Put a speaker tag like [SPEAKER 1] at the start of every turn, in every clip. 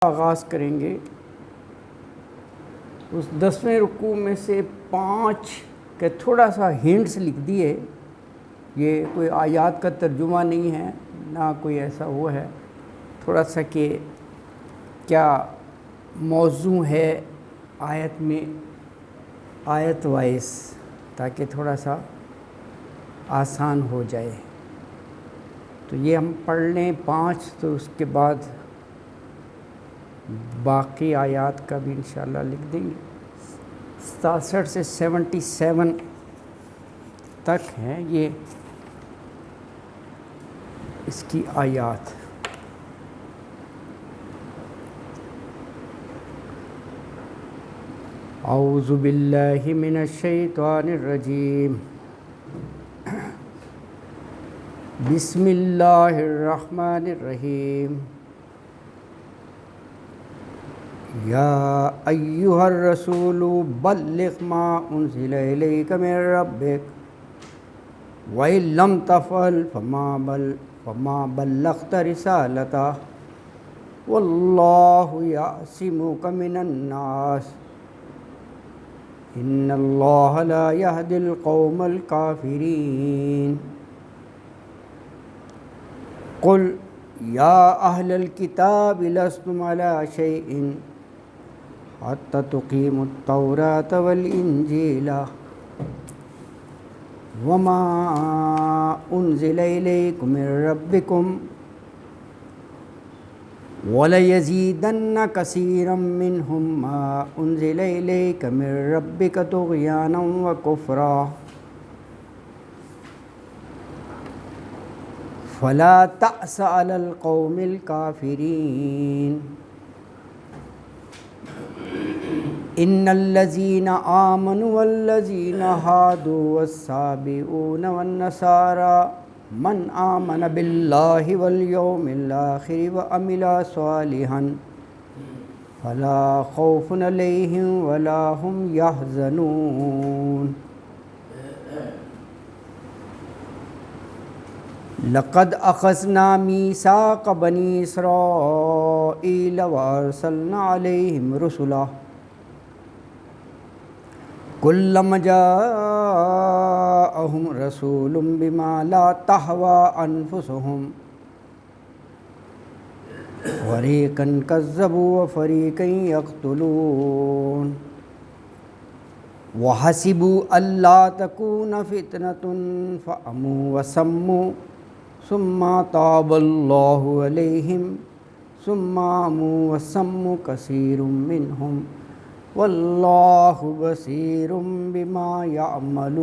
[SPEAKER 1] آغاز کریں گے اس 10ویں رکوع میں سے 5 کے تھوڑا سا ہنٹس لکھ دیے. یہ کوئی آیات کا ترجمہ نہیں ہے، نہ کوئی ایسا وہ ہے، تھوڑا سا کہ کیا موضوع ہے آیت میں، آیت وائز، تاکہ تھوڑا سا آسان ہو جائے. تو یہ ہم پڑھ لیں 5، تو اس کے بعد باقی آیات کا بھی انشاءاللہ لکھ دیں گے. 67 سے 77 تک ہیں یہ اس کی آیات. اعوذ باللہ من الشیطان الرجیم، بسم اللہ الرحمن الرحیم. یا ایہا الرسول بلغ ما انزل الیک من ربک وَإِن لَّمْ تَفْعَلْ فَمَا بَلَّغْتَ رِسَالَتَهُ وَاللَّهُ يَعْصِمُكَ مِنَ النَّاسِ إِنَّ اللَّهَ لَا يَهْدِي الْقَوْمَ الْكَافِرِينَ. قُلْ يَا أَهْلَ الْكِتَابِ لَسْتُمْ عَلَىٰ شَيْءٍ حَتَّىٰ تُقِيمُوا التَّوْرَاةَ وَالْإِنجِيلَ وَمَا أُنزِلَ إِلَيْكُم مِّن رَّبِّكُمْ وَلَيَزِيدَنَّ كَثِيرًا مِّنْهُم مَّا أُنزِلَ إِلَيْكَ مِن رَّبِّكَ طُغْيَانًا وَكُفْرًا فَلَا تَأْسَ عَلَى الْقَوْمِ الْكَافِرِينَ. إِنَّ الَّذِينَ آمَنُوا وَالَّذِينَ هَادُوا وَالصَّابِئُونَ وَالنَّصَارَىٰ مَنْ آمَنَ بِاللَّهِ وَالْيَوْمِ الْآخِرِ وَعَمِلَ صَالِحًا فَلَا خَوْفٌ عَلَيْهِمْ وَلَا هُمْ يَحْزَنُونَ. لَقَدْ أَخَذْنَا مِيثَاقَ بَنِي إِسْرَائِيلَ وَأَرْسَلْنَا عَلَيْهِمْ رُسُلًا كُلَّمَا جَاءَهُمْ رَسُولٌ بِمَا لَا تَهْوَىٰ أَنفُسُهُمْ فَرِيقًا كَذَّبُوا وَفَرِيقًا يَقْتُلُونَ. وَحَسِبُوا أَلَّا تَكُونَ فِتْنَةٌ فَعَمُوا وَصَمُّوا ثُمَّ تَابَ اللَّهُ عَلَيْهِمْ ثُمَّ عَمُوا وَصَمُّوا كَثِيرٌ مِّنْهُمْ وَاللَّهُ بَصِيرٌ بِمَا يَعْمَلُونَ.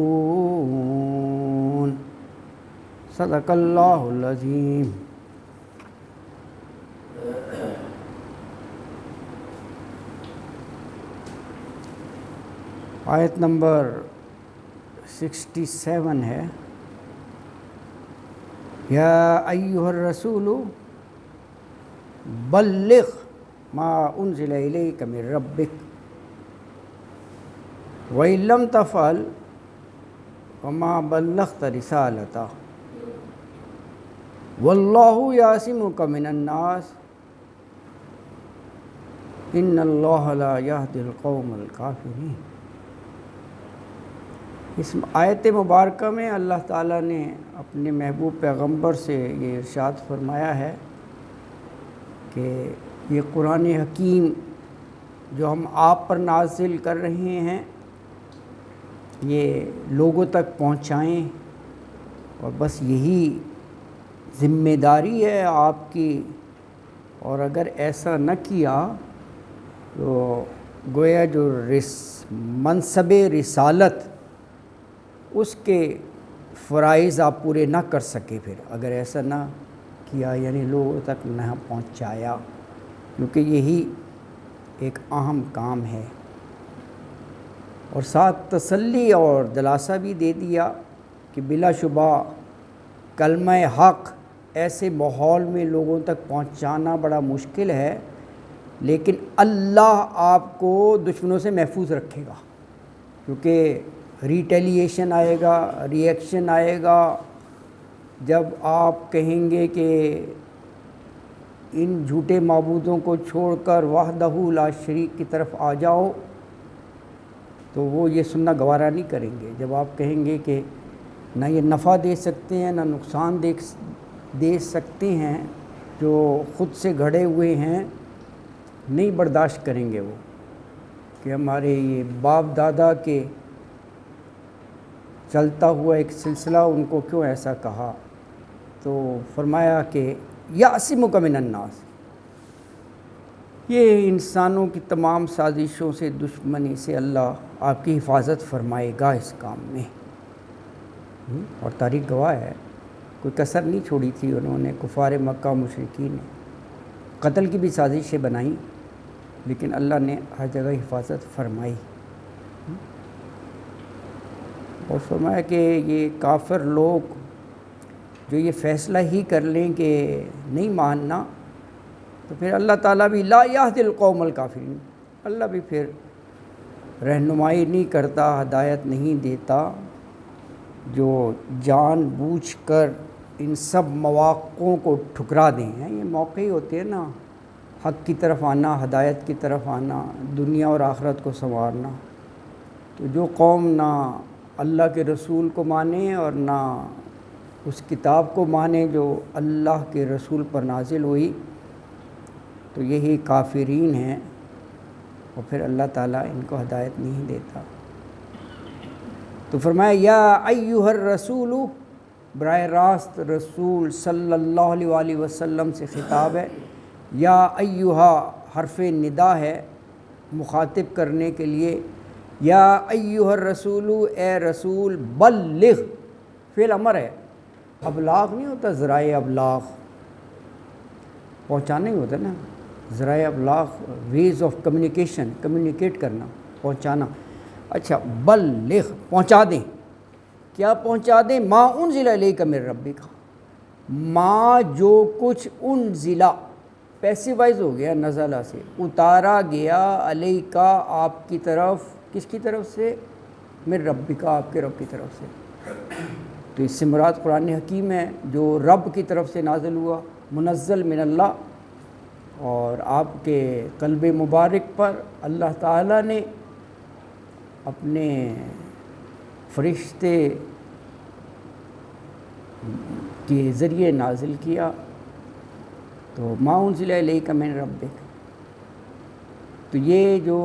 [SPEAKER 1] صدق اللہ العظیم. آیت نمبر 67 ہے. یا ایہا الرسول بلغ ما انزل الیک من ربک وَإِن لَّمْ تَفْعَلْ فَمَا بَلَّغْتَ رِسَالَتَهُ وَاللَّهُ يَعْصِمُكَ مِنَ النَّاسِ إِنَّ اللَّهَ لَا يَهْدِي الْقَوْمَ الْكَافِرِينَ. اس آیت مبارکہ میں اللہ تعالیٰ نے اپنے محبوب پیغمبر سے یہ ارشاد فرمایا ہے کہ یہ قرآن حکیم جو ہم آپ پر نازل کر رہے ہیں یہ لوگوں تک پہنچائیں، اور بس یہی ذمہ داری ہے آپ کی. اور اگر ایسا نہ کیا تو گویا جو منصب رسالت اس کے فرائض آپ پورے نہ کر سکے. پھر اگر ایسا نہ کیا یعنی لوگوں تک نہ پہنچایا، کیونکہ یہی ایک اہم کام ہے. اور ساتھ تسلی اور دلاسا بھی دے دیا کہ بلا شبہ کلمہ حق ایسے ماحول میں لوگوں تک پہنچانا بڑا مشکل ہے، لیکن اللہ آپ کو دشمنوں سے محفوظ رکھے گا، کیونکہ ریٹیلیشن آئے گا، ریئیکشن آئے گا. جب آپ کہیں گے کہ ان جھوٹے معبودوں کو چھوڑ کر وحدہ لا شریک کی طرف آ جاؤ، تو وہ یہ سننا گوارا نہیں کریں گے۔ جب آپ کہیں گے کہ نہ یہ نفع دے سکتے ہیں نہ نقصان دے سکتے ہیں، جو خود سے گھڑے ہوئے ہیں، نہیں برداشت کریں گے وہ کہ ہمارے یہ باپ دادا کے چلتا ہوا ایک سلسلہ ان کو کیوں ایسا کہا۔ تو فرمایا کہ یعصمک من الناس، یہ انسانوں کی تمام سازشوں سے، دشمنی سے اللہ آپ کی حفاظت فرمائے گا اس کام میں۔ اور تاریخ گواہ ہے، کوئی کسر نہیں چھوڑی تھی انہوں نے، کفار مکہ مشرکین نے قتل کی بھی سازشیں بنائیں، لیکن اللہ نے ہر جگہ حفاظت فرمائی۔ اور فرمایا کہ یہ کافر لوگ جو یہ فیصلہ ہی کر لیں کہ نہیں ماننا، تو پھر اللہ تعالیٰ بھی لا یہدی القوم الکافرین، اللہ بھی پھر رہنمائی نہیں کرتا، ہدایت نہیں دیتا جو جان بوجھ کر ان سب مواقعوں کو ٹھکرا دیں۔ یہ موقع ہی ہوتے ہیں نا، حق کی طرف آنا، ہدایت کی طرف آنا، دنیا اور آخرت کو سنوارنا۔ تو جو قوم نہ اللہ کے رسول کو مانے اور نہ اس کتاب کو مانے جو اللہ کے رسول پر نازل ہوئی، تو یہی کافرین ہیں، اور پھر اللہ تعالیٰ ان کو ہدایت نہیں دیتا۔ تو فرمایا یا ایھا الرسول، براہ راست رسول صلی اللہ علیہ وآلہ وسلم سے خطاب ہے۔ یا ایھا حرف ندا ہے مخاطب کرنے کے لیے، یا ایھا الرسول، اے رسول، بلغ، فعل امر ہے، ابلاغ نہیں ہوتا، ذرائع ابلاغ پہنچانا ہی ہوتا نا، ذرائع ابلاغ ویز آف کمیونیکیشن، کمیونیکیٹ کرنا، پہنچانا۔ اچھا، بلغ، پہنچا دیں۔ کیا پہنچا دیں؟ ما انزل الیک من ربک، ما جو کچھ انزل، پیسیوائز ہو گیا نزلہ سے، اتارا گیا، الیکا آپ کی طرف، کس کی طرف سے؟ من ربک، آپ کے رب کی طرف سے۔ تو اس سے مراد قرآن حکیم ہے جو رب کی طرف سے نازل ہوا، منزل من اللہ، اور آپ کے قلب مبارک پر اللہ تعالیٰ نے اپنے فرشتے کے ذریعے نازل کیا۔ تو ما انزل الیک من ربک، تو یہ جو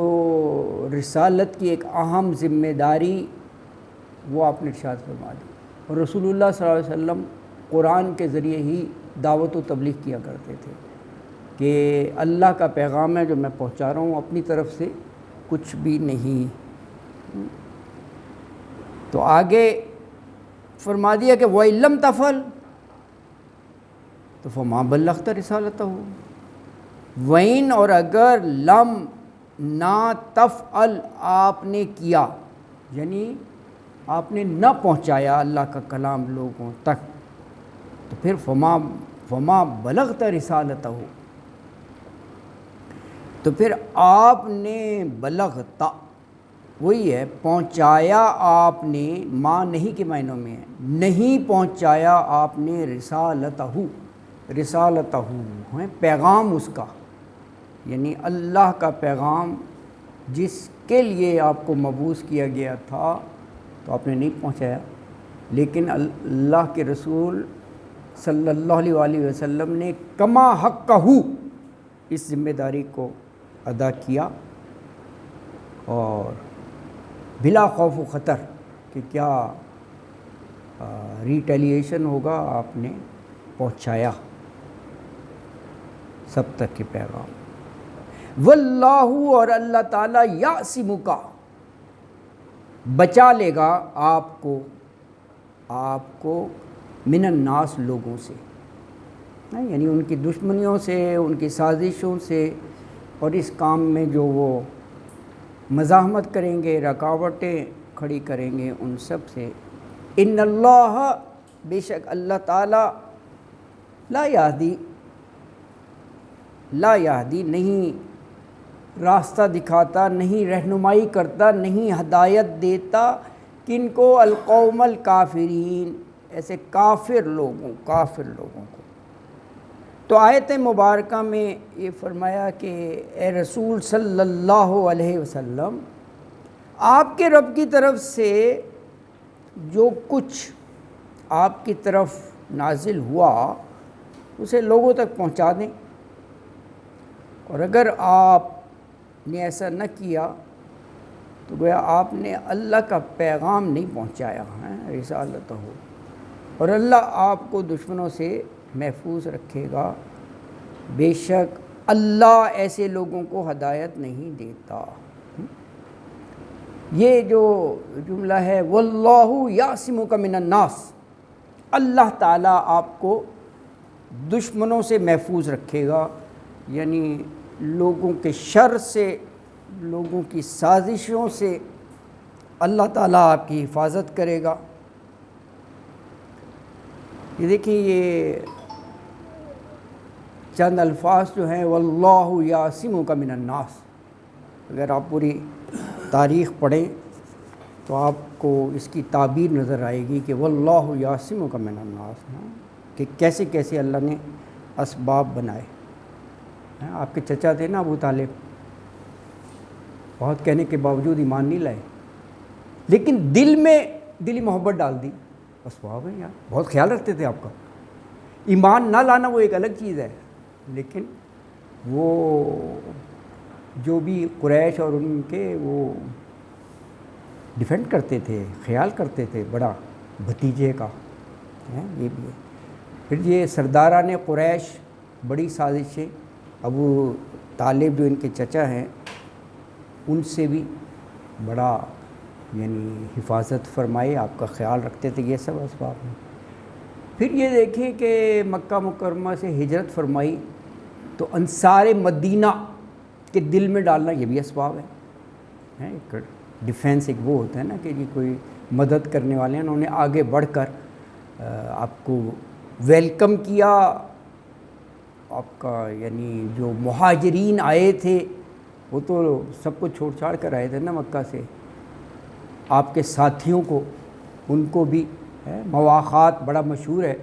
[SPEAKER 1] رسالت کی ایک اہم ذمہ داری وہ آپ نے ارشاد فرما دی۔ اور رسول اللہ صلی اللہ علیہ وسلم قرآن کے ذریعے ہی دعوت و تبلیغ کیا کرتے تھے کہ اللہ کا پیغام ہے جو میں پہنچا رہا ہوں، اپنی طرف سے کچھ بھی نہیں۔ تو آگے فرما دیا کہ وَإِن لَّمْ تَفْعَلْ، تو فَمَا بَلَّغْتَ رِسَالَتَهُ، وَإِن، اور اگر، لم، نہ، تفعل، آپ نے کیا، یعنی آپ نے نہ پہنچایا اللہ کا کلام لوگوں تک، تو پھر فما بلغت رسالتہ، تو پھر آپ نے بلغتا، وہی ہے پہنچایا آپ نے، ماں نہیں کے معنوں میں ہے، نہیں پہنچایا آپ نے رسالتہ، رسالتہ ہے پیغام اس کا، یعنی اللہ کا پیغام جس کے لیے آپ کو مبعوث کیا گیا تھا، تو آپ نے نہیں پہنچایا۔ لیکن اللہ کے رسول صلی اللہ علیہ وآلہ وسلم نے کما حقہ اس ذمہ داری کو ادا کیا، اور بلا خوف و خطر کہ کیا ریٹیلیشن ہوگا، آپ نے پہنچایا سب تک کے پیغام۔ واللہ، اور اللہ تعالیٰ، یعصمک، بچا لے گا آپ کو من الناس، لوگوں سے، یعنی ان کی دشمنیوں سے، ان کی سازشوں سے، اور اس کام میں جو وہ مزاحمت کریں گے، رکاوٹیں کھڑی کریں گے، ان سب سے۔ ان اللہ، بے شک اللہ تعالیٰ، لا یہدی، نہیں راستہ دکھاتا، نہیں رہنمائی کرتا، نہیں ہدایت دیتا، کن کو؟ القوم الکافرین، ایسے کافر لوگوں کو۔ تو آیت مبارکہ میں یہ فرمایا کہ اے رسول صلی اللہ علیہ وسلم، آپ کے رب کی طرف سے جو کچھ آپ کی طرف نازل ہوا اسے لوگوں تک پہنچا دیں، اور اگر آپ نے ایسا نہ کیا تو گویا آپ نے اللہ کا پیغام نہیں پہنچایا ہے، رسالت ہو، اور اللہ آپ کو دشمنوں سے محفوظ رکھے گا، بے شک اللہ ایسے لوگوں کو ہدایت نہیں دیتا۔ یہ جو جملہ ہے واللہ یعصمک من الناس، اللہ تعالیٰ آپ کو دشمنوں سے محفوظ رکھے گا، یعنی لوگوں کے شر سے، لوگوں کی سازشوں سے اللہ تعالیٰ آپ کی حفاظت کرے گا۔ یہ دیکھیں، یہ چند الفاظ جو ہیں واللہ یعصمک من الناس، اگر آپ پوری تاریخ پڑھیں تو آپ کو اس کی تعبیر نظر آئے گی کہ واللہ یعصمک من الناس، کہ کیسے کیسے اللہ نے اسباب بنائے۔ آپ کے چچا تھے نا ابو طالب، بہت کہنے کے باوجود ایمان نہیں لائے، لیکن دلی محبت ڈال دی۔ اسباب ہے یار، بہت خیال رکھتے تھے آپ کا۔ ایمان نہ لانا وہ ایک الگ چیز ہے، لیکن وہ جو بھی قریش اور ان کے وہ ڈیفینڈ کرتے تھے، خیال کرتے تھے بڑا بھتیجے کا، یہ بھی ہے۔ پھر یہ سرداران قریش، بڑی سازشیں، ابو طالب جو ان کے چچا ہیں ان سے بھی بڑا یعنی حفاظت فرمائی، آپ کا خیال رکھتے تھے، یہ سب اسباب ہیں۔ پھر یہ دیکھیں کہ مکہ مکرمہ سے ہجرت فرمائی تو انصار مدینہ کے دل میں ڈالنا، یہ بھی اسباب ہے۔ ایک ڈیفینس ایک وہ ہوتا ہے نا کہ جی کوئی مدد کرنے والے ہیں، انہوں نے آگے بڑھ کر آپ کو ویلکم کیا، آپ کا یعنی جو مہاجرین آئے تھے وہ تو سب کو چھوڑ چھاڑ کر آئے تھے نا مکہ سے، آپ کے ساتھیوں کو، ان کو بھی مواخات بڑا مشہور ہے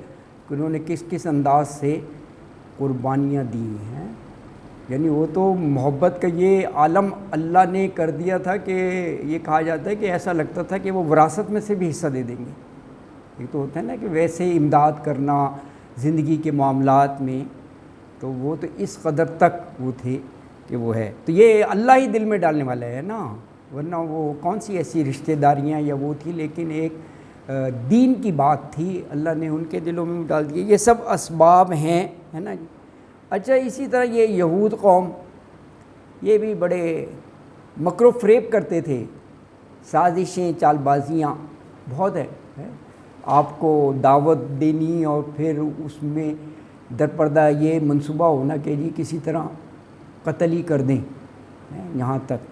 [SPEAKER 1] کہ انہوں نے کس کس انداز سے قربانیاں دی ہیں، یعنی وہ تو محبت کا یہ عالم اللہ نے کر دیا تھا کہ یہ کہا جاتا ہے کہ ایسا لگتا تھا کہ وہ وراثت میں سے بھی حصہ دے دیں گے۔ یہ تو ہوتا ہے نا کہ ویسے امداد کرنا زندگی کے معاملات میں، تو وہ تو اس قدر تک وہ تھے کہ وہ ہے، تو یہ اللہ ہی دل میں ڈالنے والا ہے نا، ورنہ وہ کون سی ایسی رشتہ داریاں یا وہ تھی، لیکن ایک دین کی بات تھی، اللہ نے ان کے دلوں میں ڈال دیا۔ یہ سب اسباب ہیں، ہے نا جی۔ اچھا، اسی طرح یہ یہود قوم، یہ بھی بڑے مکر و فریب کرتے تھے، سازشیں، چال بازیاں بہت ہے۔ آپ کو دعوت دینی اور پھر اس میں درپردہ یہ منصوبہ ہونا کہ جی کسی طرح قتل ہی کر دیں، یہاں تک۔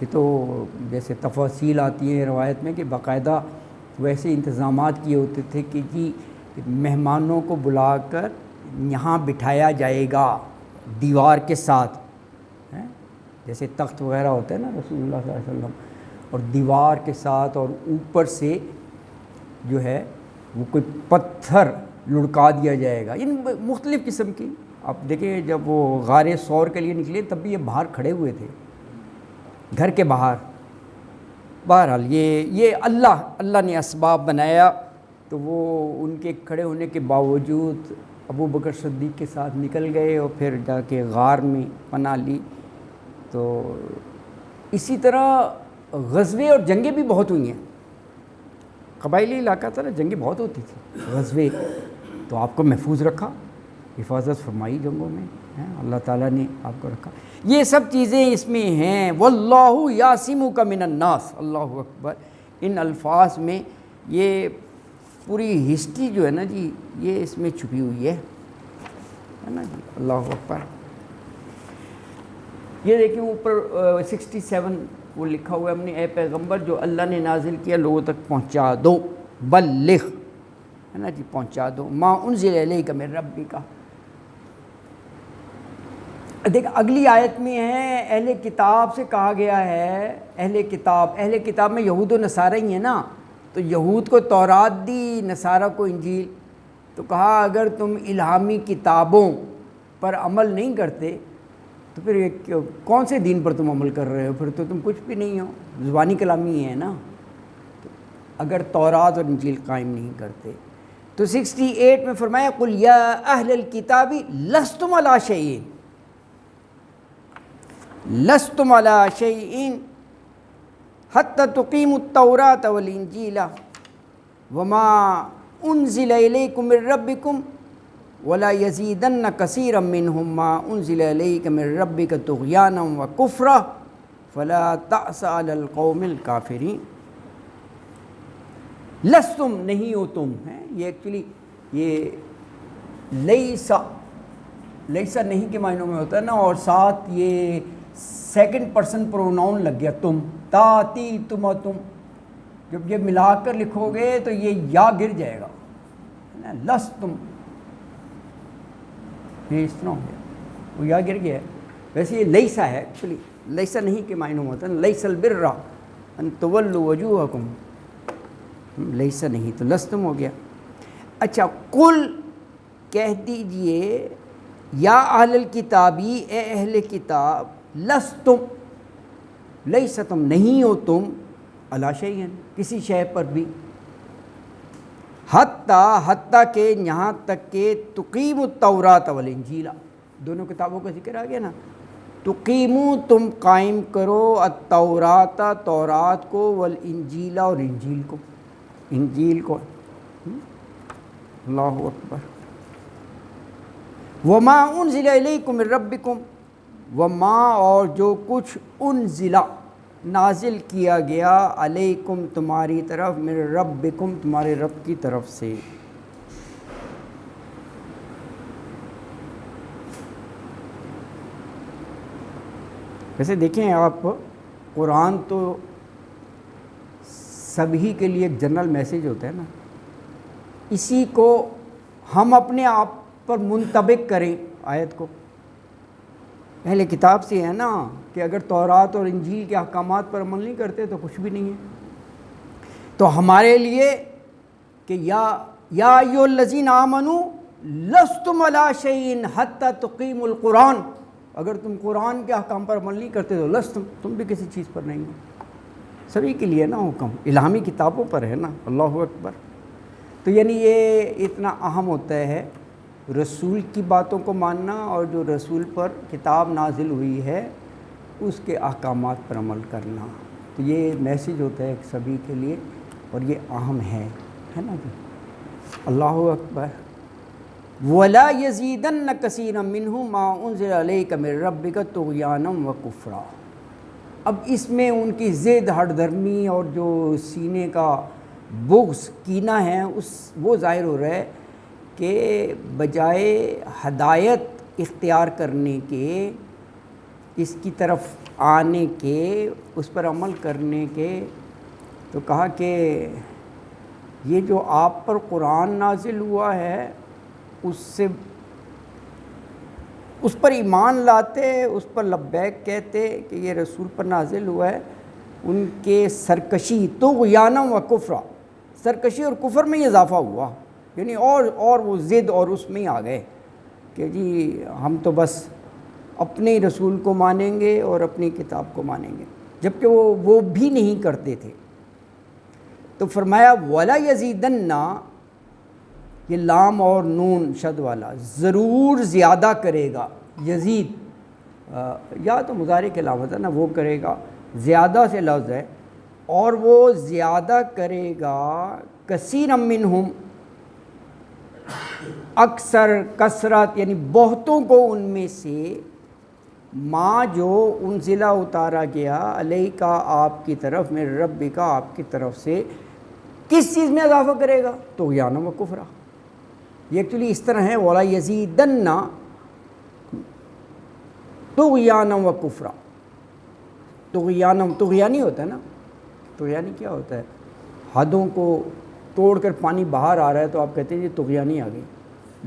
[SPEAKER 1] یہ تو جیسے تفاصیل آتی ہیں روایت میں کہ باقاعدہ ویسے انتظامات کیے ہوتے تھے کہ جی مہمانوں کو بلا کر یہاں بٹھایا جائے گا دیوار کے ساتھ، جیسے تخت وغیرہ ہوتا ہے نا رسول اللہ صلی اللہ علیہ وسلم، اور دیوار کے ساتھ، اور اوپر سے جو ہے وہ کوئی پتھر لڑکا دیا جائے گا، ان مختلف قسم کی۔ آپ دیکھیں جب وہ غار ثور کے لیے نکلے تب بھی یہ باہر کھڑے ہوئے تھے، گھر کے باہر۔ بہرحال یہ اللہ نے اسباب بنایا، تو وہ ان کے کھڑے ہونے کے باوجود ابو بکر صدیق کے ساتھ نکل گئے اور پھر جا کے غار میں پناہ لی۔ تو اسی طرح غزوے اور جنگیں بھی بہت ہوئی ہیں، قبائلی علاقہ تھا نا، جنگیں بہت ہوتی تھی، غزوے، تو آپ کو محفوظ رکھا، حفاظت فرمائی جنگوں میں، اللہ تعالیٰ نے آپ کو رکھا۔ یہ سب چیزیں اس میں ہیں، واللہ یعصمک من الناس، اللہ اکبر۔ ان الفاظ میں یہ پوری ہسٹری جو ہے نا جی، یہ اس میں چھپی ہوئی ہے نا جی، اللہ اکبر۔ یہ دیکھیں اوپر 67 وہ لکھا ہوا ہے ہم نے، اے پیغمبر جو اللہ نے نازل کیا لوگوں تک پہنچا دو، بلغ، ہے نا جی، پہنچا دو، ما انزل الیک من ربک۔ دیکھ اگلی آیت میں ہے اہل کتاب سے کہا گیا ہے، اہل کتاب میں یہود و نصارہ ہی ہیں نا، تو یہود کو تورات دی، نصارہ کو انجیل۔ تو کہا اگر تم الہامی کتابوں پر عمل نہیں کرتے تو پھر کون سے دین پر تم عمل کر رہے ہو؟ پھر تو تم کچھ بھی نہیں ہو، زبانی کلامی ہے نا، اگر تورات اور انجیل قائم نہیں کرتے۔ تو 68 میں فرمایا قل یا اہل الکتاب لستم علی شیء، لستم علی شیء حتی تقیموا التوراۃ والانجیل وما انزل الیکم من ربکم ولا یزیدن کثیرا منہم ما انزل الیک من ربک طغیانا وکفرا فلا تأس علی القوم الکافرین۔ لستم نہیں ہو تم، ہیں یہ ایکچولی یہ لیسا نہیں کے معنوں میں ہوتا ہے نا، اور ساتھ یہ سیکنڈ پرسن پروناؤن لگ گیا تم، تا تی تم اور تم، جب یہ ملا کر لکھو گے تو یہ یا گر جائے گا، لستم یہ اس طرح ہو گیا، وہ یا گر گیا ہے۔ ویسے یہ لیسا ہے ایکچولی، لیسا نہیں کے معنوں میں ہوتا ہے، لیس البر ان تولوا وجوہکم، لیسا نہیں تو لستم ہو گیا۔ اچھا قل کہہ دیجئے یا اہل الکتابی، اے اہل کتاب، لستم لیسا تم نہیں ہو تم، علی شیء کسی شے پر بھی، حتیٰ کہ یہاں تک کہ تقیموا التوراۃ والانجیل، دونوں کتابوں کا ذکر آ گیا نا، تقیموا تم قائم کرو التوراۃ تورات کو، والانجیل اور انجیل کو، اللہ اکبر، وما انزل الیکم من ربکم، وما اور جو کچھ انزل نازل کیا گیا علیکم تمہاری طرف، من ربکم تمہارے رب کی طرف سے۔ ویسے دیکھیں آپ، قرآن تو سبھی کے لیے ایک جنرل میسیج ہوتا ہے نا، اسی کو ہم اپنے آپ پر منطبق کریں آیت کو۔ اہل کتاب سے ہے نا کہ اگر تورات اور انجیل کے احکامات پر عمل نہیں کرتے تو کچھ بھی نہیں ہے، تو ہمارے لیے کہ یا ایھا الذین آمنوا لستم علی شیء حتی تقیموا القرآن، اگر تم قرآن کے احکام پر عمل نہیں کرتے تو لستم، تم بھی کسی چیز پر نہیں ہو۔ سبھی کے لیے نا حکم، الہامی کتابوں پر ہے نا، اللہ اکبر۔ تو یعنی یہ اتنا اہم ہوتا ہے رسول کی باتوں کو ماننا، اور جو رسول پر کتاب نازل ہوئی ہے اس کے احکامات پر عمل کرنا۔ تو یہ میسیج ہوتا ہے سبھی کے لیے، اور یہ اہم ہے نا جی، اللہ اکبر۔ وَلَا يَزِيدَنَّ كَثِيرًا مِّنْهُمْ مَا أُنزِلَ عَلَيْكَ مِن رَّبِّكَ طُغْيَانًا وَكُفْرًا۔ اب اس میں ان کی ضد، ہٹ دھرمی اور جو سینے کا بغض، کینہ ہے، وہ ظاہر ہو رہا ہے کہ بجائے ہدایت اختیار کرنے کے، اس کی طرف آنے کے، اس پر عمل کرنے کے، تو کہا کہ یہ جو آپ پر قرآن نازل ہوا ہے اس پر ایمان لاتے، اس پر لبیک کہتے کہ یہ رسول پر نازل ہوا ہے، ان کے سرکشی طغیانا و کفرا، سرکشی اور کفر میں اضافہ ہوا، یعنی اور وہ ضد اور اس میں ہی آ گئے کہ جی ہم تو بس اپنے رسول کو مانیں گے اور اپنی کتاب کو مانیں گے، جبکہ وہ بھی نہیں کرتے تھے۔ تو فرمایا وَلَا يَزِيدَنَّ، یہ لام اور نون شد والا، ضرور زیادہ کرے گا، یزید یا تو مضارع کے علامت ہے نا، وہ کرے گا، زیادہ سے لفظ ہے، اور وہ زیادہ کرے گا کثیرا منہم، اکثر، کثرت یعنی بہتوں کو ان میں سے، ما جو انزلہ اتارا گیا علیہ کا آپ کی طرف، من ربی کا آپ کی طرف سے، کس چیز میں اضافہ کرے گا؟ طغیانا و کفرا۔ یہ ایکچولی اس طرح ہے وَلَا يَزِيدَنَّ طغیانا و کفرا، طغیانی ہوتا ہے نا، طغیانی کیا ہوتا ہے؟ حدوں کو توڑ کر پانی باہر آ رہا ہے تو آپ کہتے ہیں یہ طغیانی آ گئی،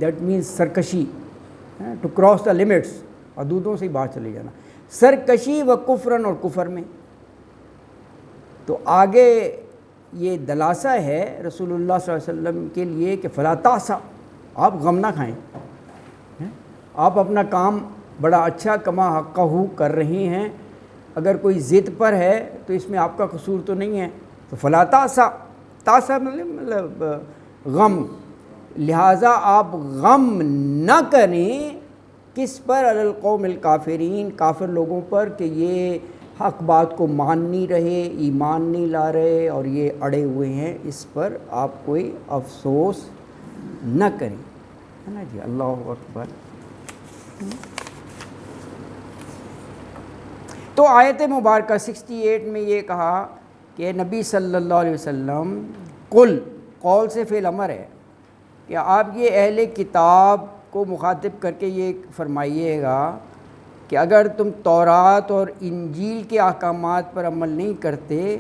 [SPEAKER 1] دیٹ مینس سرکشی، ٹو کراس دا لمٹس، حدودوں سے باہر چلے جانا، سرکشی و کفرن، اور کفر میں۔ تو آگے یہ دلاسا ہے رسول اللہ صلی اللہ علیہ وسلم کے لیے کہ فلا تاسا، آپ غم نہ کھائیں، آپ اپنا کام بڑا اچھا کما حقہ کر رہی ہیں، اگر کوئی ضد پر ہے تو اس میں آپ کا قصور تو نہیں ہے، تو فلا تاسا مطلب غم، لہٰذا آپ غم نہ کریں کس پر؟ علی القوم الکافرین، کافر لوگوں پر، کہ یہ حق بات کو مان نہیں رہے، ایمان نہیں لا رہے اور یہ اڑے ہوئے ہیں، اس پر آپ کوئی افسوس نہ کریں، ہے نا جی۔ اللہ اکبر۔ تو آیت مبارکہ 68 میں یہ کہا کہ نبی صلی اللہ علیہ وسلم قول سے فعل امر ہے کہ آپ یہ اہل کتاب کو مخاطب کر کے یہ فرمائیے گا کہ اگر تم تورات اور انجیل کے احکامات پر عمل نہیں کرتے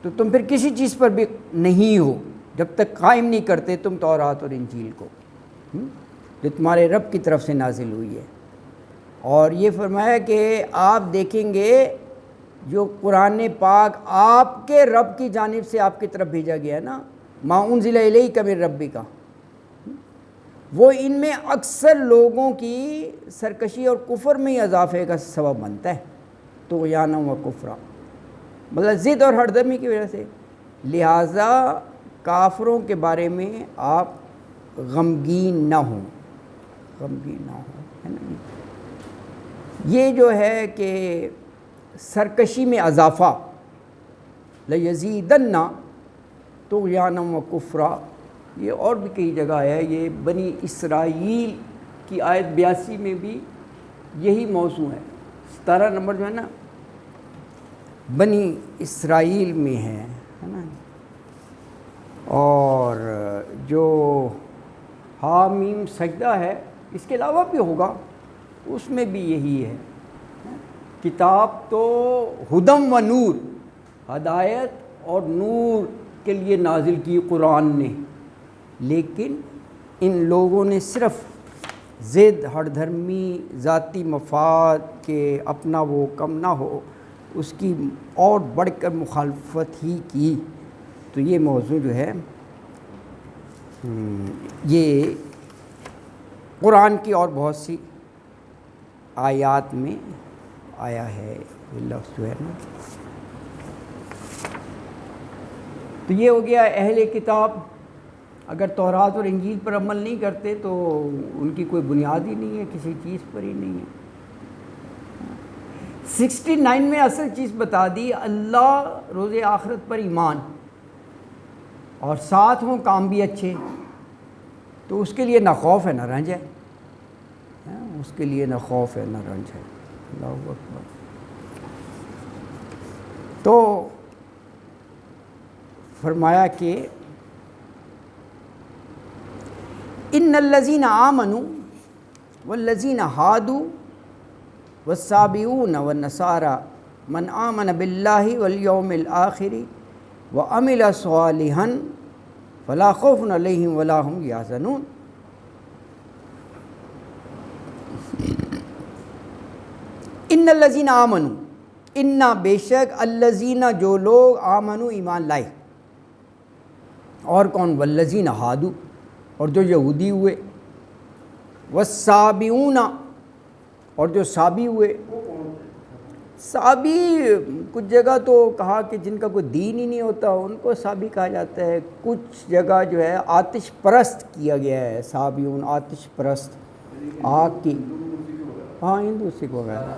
[SPEAKER 1] تو تم پھر کسی چیز پر بھی نہیں ہو جب تک قائم نہیں کرتے تم تورات اور انجیل کو جو تمہارے رب کی طرف سے نازل ہوئی ہے۔ اور یہ فرمایا کہ آپ دیکھیں گے جو قرآن پاک آپ کے رب کی جانب سے آپ کی طرف بھیجا گیا ہے نا، ما انزل الیک من ربک، وہ ان میں اکثر لوگوں کی سرکشی اور کفر میں ہی اضافے کا سبب بنتا ہے، طغیانا و کفرا، مطلب ضد اور ہردمی کی وجہ سے۔ لہٰذا کافروں کے بارے میں آپ غمگین نہ ہوں، غمگین نہ ہوں، ہے نا۔ یہ جو ہے کہ سرکشی میں اضافہ، لَيَزِيدَنَّ طُغْيَانًا وَكُفْرًا، یہ اور بھی کئی جگہ ہے، یہ بنی اسرائیل کی آیت 82 میں بھی یہی موضوع ہے، 17 نمبر جو ہے نا بنی اسرائیل میں ہے نا۔ اور جو حامیم سجدہ ہے اس کے علاوہ بھی ہوگا، اس میں بھی یہی ہے۔ کتاب تو ہدم و نور، ہدایت اور نور کے لیے نازل کی قرآن نے، لیکن ان لوگوں نے صرف ضد، ہٹ دھرمی، ذاتی مفاد کے اپنا وہ کم نہ ہو اس کی اور بڑھ کر مخالفت ہی کی۔ تو یہ موضوع جو ہے یہ قرآن کی اور بہت سی آیات میں آیا ہے یہ لفظ جو ہے نا۔ تو یہ ہو گیا اہل کتاب اگر تورات اور انجیل پر عمل نہیں کرتے تو ان کی کوئی بنیاد ہی نہیں ہے، کسی چیز پر ہی نہیں ہے۔ 69 میں اصل چیز بتا دی، اللہ، روز آخرت پر ایمان، اور ساتھ ہوں کام بھی اچھے، تو اس کے لیے نہ خوف ہے نہ رنج ہے، اس کے لیے نہ خوف ہے نہ رنج ہے۔ اللہ اکبر۔ تو فرمایا کہ ان الذین آمنوا والذین ہادوا والصابئون والنصارى من آمن باللہ والیوم الآخر وعمل صالحا فلا خوف علیہم ولا هم یحزنون۔ ان الذین آمنوا، ان بے شک، الذین جو لوگ، آمنوا ایمان لائے، اور کون؟ والذین ہادوا، اور جو یہودی ہوئے، والصابئون، اور جو صابی ہوئے۔ صابی کچھ جگہ تو کہا کہ جن کا کوئی دین ہی نہیں ہوتا ان کو صابی کہا جاتا ہے، کچھ جگہ جو ہے آتش پرست کیا گیا ہے، صابیون آتش پرست، آگ کی، ہاں ہندو سکھ وغیرہ،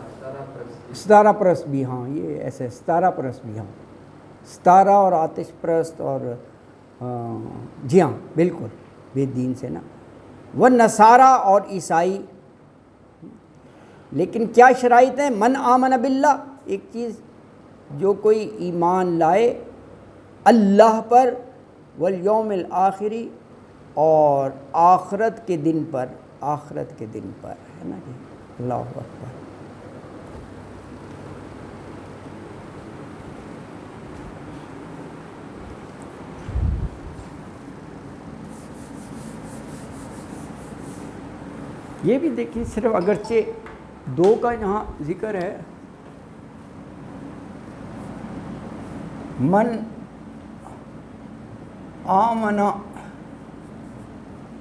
[SPEAKER 1] ستارہ پرست بھی، ہاں یہ ایسے ستارہ پرست بھی، ہاں ستارہ اور آتش پرست، اور جی ہاں بالکل بے دین سے نا، وہ نصارہ اور عیسائی۔ لیکن کیا شرائط ہیں؟ من آمن باللہ، ایک چیز، جو کوئی ایمان لائے اللہ پر، والیوم الآخری، اور آخرت کے دن پر، آخرت کے دن پر، ہے نا جی۔ اللہ اکبر۔ یہ بھی دیکھیں، صرف اگرچہ دو کا یہاں ذکر ہے، من آمن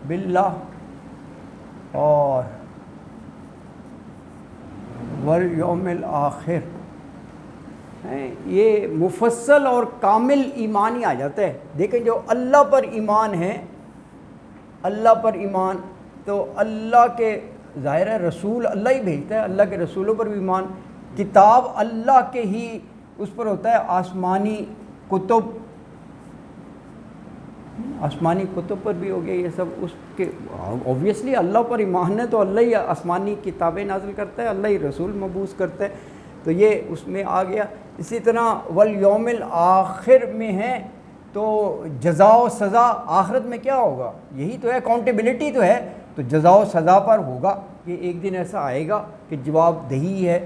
[SPEAKER 1] باللہ اور والیوم الآخر، یہ مفصل اور کامل ایمان ہی آ جاتا ہے۔ دیکھیں جو اللہ پر ایمان ہے، اللہ پر ایمان، تو اللہ کے ظاہر ہے رسول اللہ ہی بھیجتا ہے، اللہ کے رسولوں پر بھی ایمان، کتاب اللہ کے ہی اس پر ہوتا ہے، آسمانی کتب پر بھی ہو گیا یہ سب، اس کے اوبویسلی اللہ پر ایمان ہے تو اللہ ہی آسمانی کتابیں نازل کرتا ہے، اللہ ہی رسول مبعوث کرتا ہے، تو یہ اس میں آ گیا۔ اسی طرح والیوم الآخر میں ہے تو جزا و سزا آخرت میں کیا ہوگا، یہی تو ہے، اکاؤنٹیبلٹی تو ہے، تو جزا و سزا پر ہوگا کہ ایک دن ایسا آئے گا کہ جواب دہی ہے،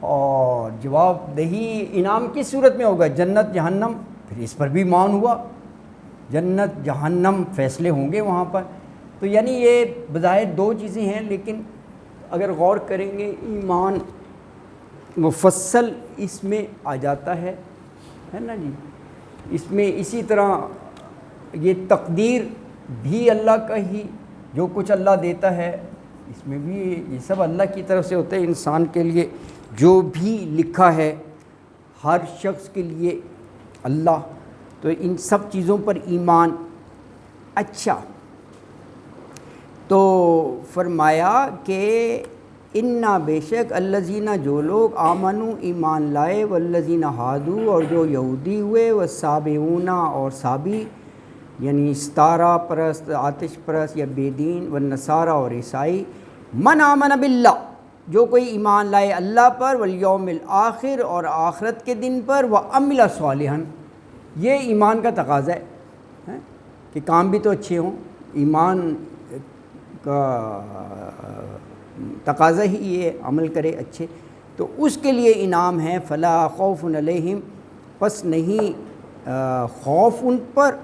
[SPEAKER 1] اور جواب دہی انعام کس صورت میں ہوگا، جنت جہنم، پھر اس پر بھی ایمان ہوا، جنت جہنم فیصلے ہوں گے وہاں پر، تو یعنی یہ بظاہر دو چیزیں ہیں، لیکن اگر غور کریں گے ایمان مفصل اس میں آ جاتا ہے نا جی۔ اس میں اسی طرح یہ تقدیر بھی اللہ کا ہی، جو کچھ اللہ دیتا ہے اس میں بھی یہ سب اللہ کی طرف سے ہوتا ہے، انسان کے لیے جو بھی لکھا ہے ہر شخص کے لیے اللہ، تو ان سب چیزوں پر ایمان۔ اچھا، تو فرمایا کہ انا بے شک الذین جو لوگ آمنو ایمان لائے، والذین ہادو اور جو یہودی ہوئے، والسابعون اور سابی یعنی ستارہ پرست، آتش پرست یا بے دین، والنصارى اور عیسائی، من آمن باللہ جو کوئی ایمان لائے اللہ پر، والیوم الآخر اور آخرت کے دن پر، وعمل صالحا، یہ ایمان کا تقاضا ہے کہ کام بھی تو اچھے ہوں، ایمان کا تقاضا ہی یہ عمل کرے اچھے، تو اس کے لیے انعام ہے، فلا خوف علیہم، پس نہیں خوف ان پر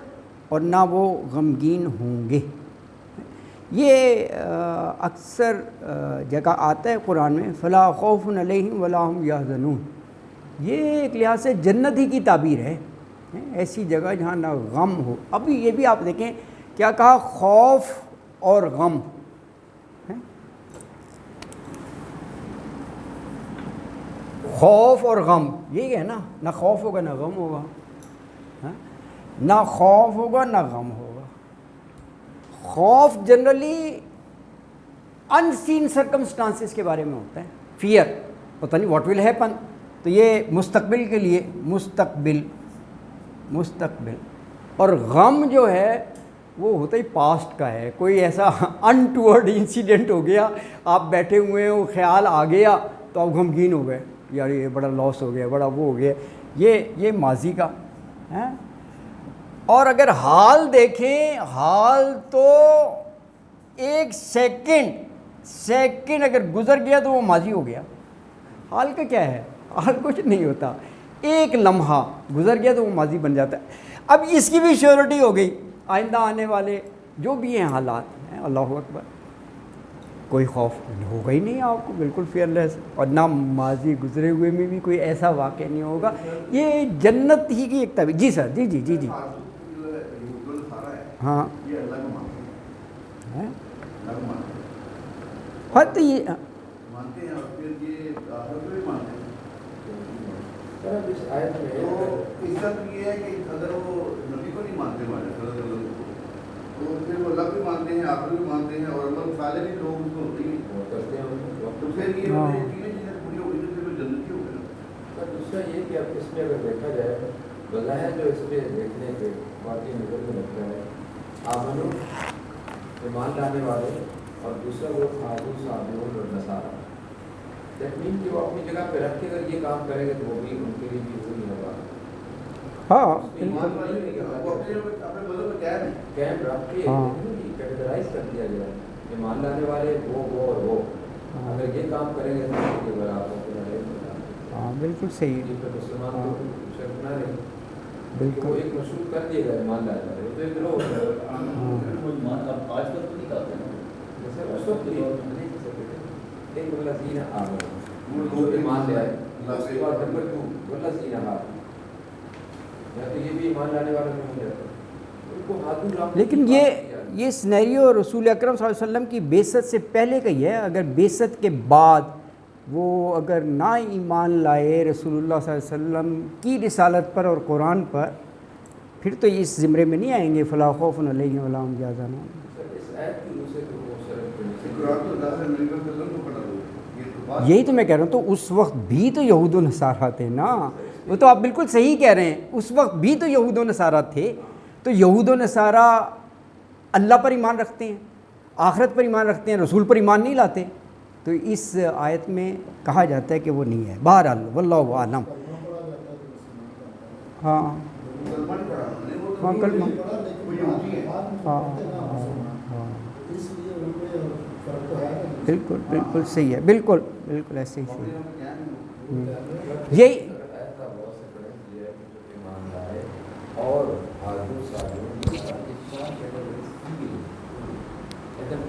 [SPEAKER 1] اور نہ وہ غمگین ہوں گے۔ یہ اکثر جگہ آتا ہے قرآن میں، فلا خوف علیہم ولا هم یحزنون، یہ ایک لحاظ سے جنت ہی کی تعبیر ہے، ایسی جگہ جہاں نہ غم ہو۔ ابھی یہ بھی آپ دیکھیں کیا کہا، خوف اور غم، خوف اور غم، یہی ہے نا، نہ خوف ہوگا نہ غم ہوگا، نہ خوف ہوگا نہ غم ہوگا۔ خوف جنرلی ان سین سرکمسٹانسز کے بارے میں ہوتا ہے، فیئر، پتہ نہیں واٹ ول ہیپن، تو یہ مستقبل کے لیے، مستقبل، اور غم جو ہے وہ ہوتا ہی پاسٹ کا ہے، کوئی ایسا انٹورڈ انسیڈنٹ ہو گیا، آپ بیٹھے ہوئے ہیں، وہ خیال آ گیا تو آپ غمگین ہو گئے، یار یہ بڑا لاس ہو گیا، بڑا وہ ہو گیا، یہ ماضی کا ہے۔ اور اگر حال دیکھیں، حال تو ایک سیکنڈ اگر گزر گیا تو وہ ماضی ہو گیا، حال کا کیا ہے، حال کچھ نہیں ہوتا، ایک لمحہ گزر گیا تو وہ ماضی بن جاتا ہے۔ اب اس کی بھی شیورٹی ہو گئی، آئندہ آنے والے جو بھی ہیں حالات ہیں، اللہ اکبر، کوئی خوف ہوگا ہی نہیں آپ کو، بالکل فیئر لیس، اور نہ ماضی گزرے ہوئے میں بھی کوئی ایسا واقعہ نہیں ہوگا، یہ جنت ہی کی ایک تعبیر۔ جی سر، جی ہاں تو یہ
[SPEAKER 2] اس آیت میں عزت یہ ہے کہ اگر وہ نبی کو نہیں مانتے ہمارے تو پھر وہ اللہ بھی مانتے ہیں، آخر بھی مانتے ہیں، اور اللہ سارے بھی لوگ اس کو ہوتے ہیں، تو پھر یہ تینوں چیزیں پوری ہو گئی تو پھر جنتی ہو گئی۔
[SPEAKER 3] دوسرا یہ کہ اب اس میں اگر دیکھا جائے بظاہر جو اس پہ دیکھنے کے واقعی نظر میں لگتا ہے، آمنو ایمان لانے والے، اور دوسرا وہ خاصو صابرون اور نصارہ، تکمین کہ وہ اپنی جگہ پہ رکھ کے اگر یہ کام کریں گے تو وہ بھی ان کے لیے بھی وہی ہوگا۔
[SPEAKER 1] ہاں
[SPEAKER 2] ایمان والے وہ اپنے مذہب میں
[SPEAKER 3] کیمپ رکھ کے کیٹیگرائز کر دیا گیا، ایمان لانے والے وہ اور وہ، اگر یہ کام کریں گے تو ان کے برابر
[SPEAKER 1] ہاں بالکل صحیح،
[SPEAKER 3] مسلمان کو شرط نہ رہے،
[SPEAKER 1] بالکل
[SPEAKER 3] وہ ایک مشروط کر دیا گیا ایمان لانے والے، تو ایک لوگ
[SPEAKER 2] آج کل تو نہیں کرتے ہیں،
[SPEAKER 3] جیسے اس وقت نہیں کر سکتے، ایک والذین آمنوا وہ ایمان لے آئے، اس کے بعد نمبر 2 والذین ہادوا، یا تو یہ بھی ایمان لانے والے میں ہو جاتا ہے، ان کو ہادو
[SPEAKER 1] لیکن یہ یہ سنیریو رسول اکرم صلی اللہ علیہ وسلم کی بعثت سے پہلے کا ہی ہے. اگر بعثت کے بعد وہ اگر نہ ایمان لائے رسول اللہ صلی اللہ علیہ وسلم کی رسالت پر اور قرآن پر, پھر تو اس زمرے میں نہیں آئیں گے. فلا خوف علیہم ولا هم یحزنون. یہی تو میں کہہ رہا ہوں. تو اس وقت بھی تو یہود و نصارہ تھے نا. وہ تو آپ بالکل صحیح کہہ رہے ہیں, اس وقت بھی تو یہود و نصارہ تھے. تو یہود و نصارہ اللہ پر ایمان رکھتے ہیں, آخرت پر ایمان رکھتے ہیں, رسول پر ایمان نہیں لاتے. تو اس آیت میں کہا جاتا ہے کہ وہ نہیں ہے. بہرحال واللہ عالم. ہاں ہاں کلمہ ہاں ہاں بالکل بالکل صحیح ہے. بالکل بالکل ایسے ہی صحیح ہے. یہی
[SPEAKER 3] اور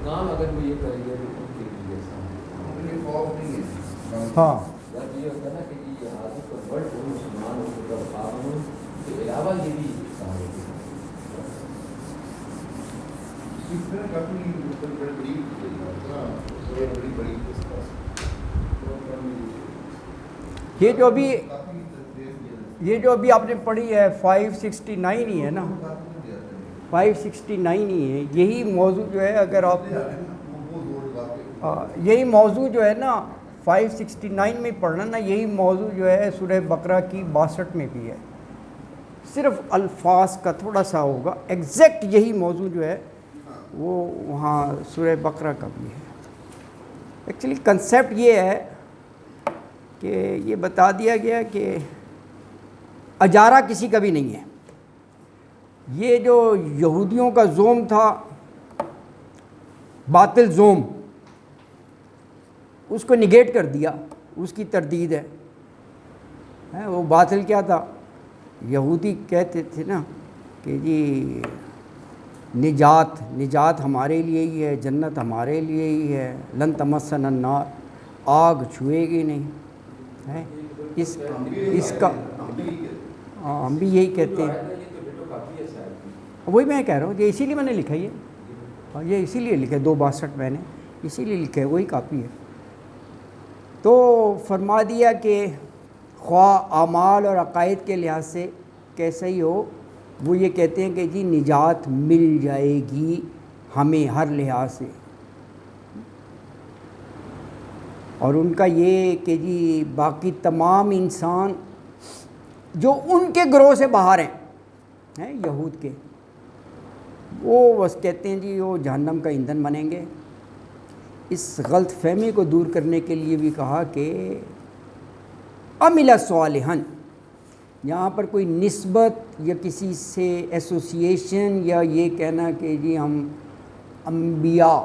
[SPEAKER 3] کام اگر وہ یہ کریں گے
[SPEAKER 1] ہاں
[SPEAKER 3] یہ ہوتا ہے نا کہ یہ حاضر پر بڑھ مسلمان قانون کے علاوہ یہ بھی
[SPEAKER 1] یہ جو ابھی آپ نے پڑھی ہے 569 ہی ہے نا, 569 ہی ہے. یہی موضوع جو ہے اگر آپ یہی موضوع جو ہے نا 569 میں پڑھنا نا, یہی موضوع جو ہے سورہ بقرہ کی 62 میں بھی ہے. صرف الفاظ کا تھوڑا سا ہوگا, ایگزیکٹ یہی موضوع جو ہے وہ وہاں سورہ بقرہ کا بھی ہے. ایکچولی کنسیپٹ یہ ہے کہ یہ بتا دیا گیا کہ اجارہ کسی کا بھی نہیں ہے. یہ جو یہودیوں کا زوم تھا, باطل زوم, اس کو نگیٹ کر دیا, اس کی تردید ہے. وہ باطل کیا تھا؟ یہودی کہتے تھے نا کہ جی نجات ہمارے لیے ہی ہے, جنت ہمارے لیے ہی ہے, لن تمسنا النار, آگ چھوئے گی نہیں ہے. اس کا ہم بھی یہی کہتے ہیں. وہی میں کہہ رہا ہوں, یہ اسی لیے میں نے لکھا ہے, یہ اسی لیے لکھا ہے 262 میں نے اسی لیے لکھا ہے, وہی کاپی ہے. تو فرما دیا کہ خواہ اعمال اور عقائد کے لحاظ سے کیسا ہی ہو, وہ یہ کہتے ہیں کہ جی نجات مل جائے گی ہمیں ہر لحاظ سے. اور ان کا یہ کہ جی باقی تمام انسان جو ان کے گروہ سے باہر ہیں یہود کے, وہ بس کہتے ہیں جی وہ جہنم کا ایندھن بنیں گے. اس غلط فہمی کو دور کرنے کے لیے بھی کہا کہ عمل صالحا, یہاں پر کوئی نسبت یا کسی سے ایسوسیشن یا یہ کہنا کہ جی ہم انبیاء